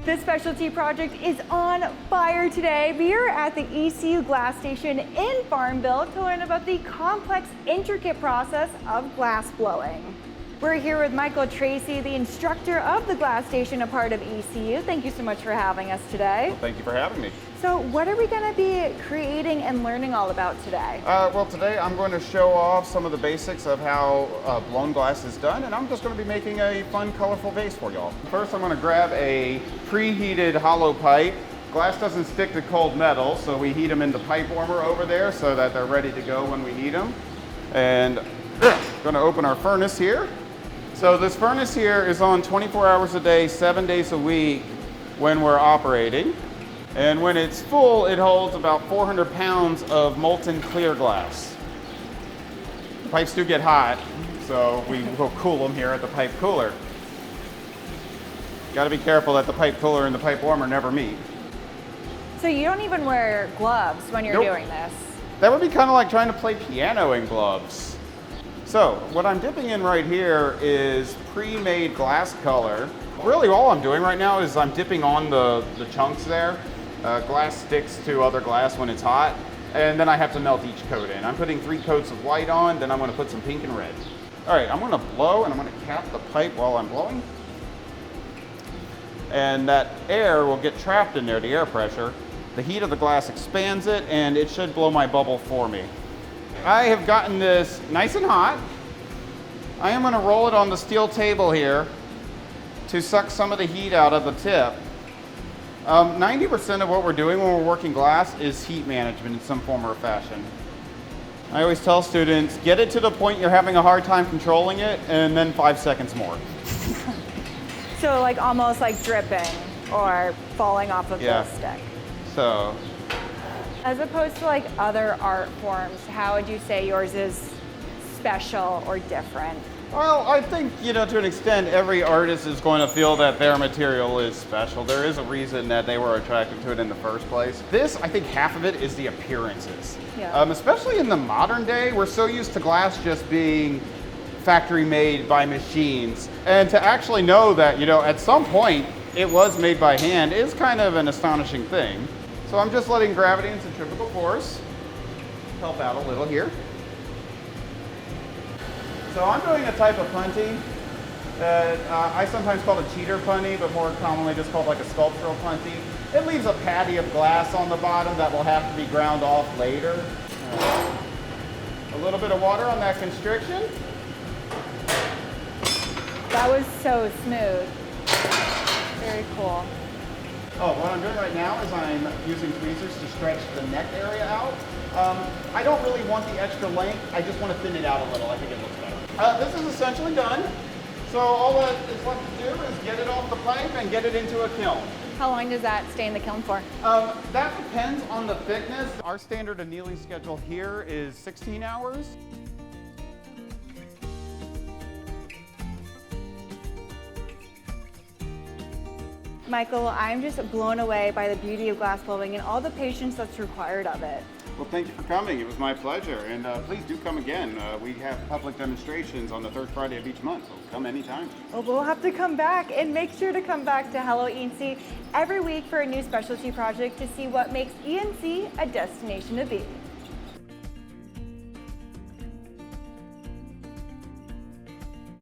This specialty project is on fire today. We are at the ECU GlasStation in Farmville to learn about the complex, intricate process of glass blowing. We're here with Michael Tracy, the instructor of the GlasStation, a part of ECU. Thank you so much for having us today. Well, thank you for having me. So what are we going to be creating and learning all about today? Well, today I'm going to show off some of the basics of how blown glass is done, and I'm just going to be making a fun, colorful vase for y'all. First, I'm going to grab a preheated hollow pipe. Glass doesn't stick to cold metal, so we heat them in the pipe warmer over there so that they're ready to go when we need them. And going to open our furnace here. So this furnace here is on 24 hours a day, 7 days a week when we're operating. And when it's full, it holds about 400 pounds of molten clear glass. The pipes do get hot, so we will cool them here at the pipe cooler. Got to be careful that the pipe cooler and the pipe warmer never meet. So you don't even wear gloves when you're Nope. doing this? That would be kind of like trying to play piano in gloves. So what I'm dipping in right here is pre-made glass color. Really all I'm doing right now is I'm dipping on the chunks there. Glass sticks to other glass when it's hot, and then I have to melt each coat in. I'm putting 3 coats of white on, then I'm going to put some pink and red. All right, I'm going to blow, and I'm going to cap the pipe while I'm blowing. And that air will get trapped in there, the air pressure. The heat of the glass expands it, and it should blow my bubble for me. I have gotten this nice and hot. I am going to roll it on the steel table here to suck some of the heat out of the tip. 90% of what we're doing when we're working glass is heat management in some form or fashion. I always tell students, get it to the point you're having a hard time controlling it, and then 5 seconds more. So like almost like dripping or falling off of the stick. So, as opposed to like other art forms, how would you say yours is special or different? well, I think, to an extent, every artist is going to feel that their material is special. There is a reason that they were attracted to it in the first place. This, I think half of it is the appearances. Yeah. Especially in the modern day, we're so used to glass just being factory made by machines. And to actually know that, at some point it was made by hand is kind of an astonishing thing. So I'm just letting gravity and centrifugal force help out a little here. So I'm doing a type of punty that I sometimes call a cheater punty, but more commonly just called like a sculptural punty. It leaves a patty of glass on the bottom that will have to be ground off later. A little bit of water on that constriction. That was so smooth. Very cool. Oh, what I'm doing right now is I'm using tweezers to stretch the neck area out. I don't really want the extra length. I just want to thin it out a little. I think it looks better. This is essentially done. So all that is left to do is get it off the pipe and get it into a kiln. How long does that stay in the kiln for? That depends on the thickness. Our standard annealing schedule here is 16 hours. Michael, I'm just blown away by the beauty of glass blowing and all the patience that's required of it. Well, thank you for coming. It was my pleasure. And please do come again. We have public demonstrations on the 3rd Friday of each month, so come anytime. Well, we'll have to come back, and make sure to come back to Hello ENC every week for a new specialty project to see what makes ENC a destination to be.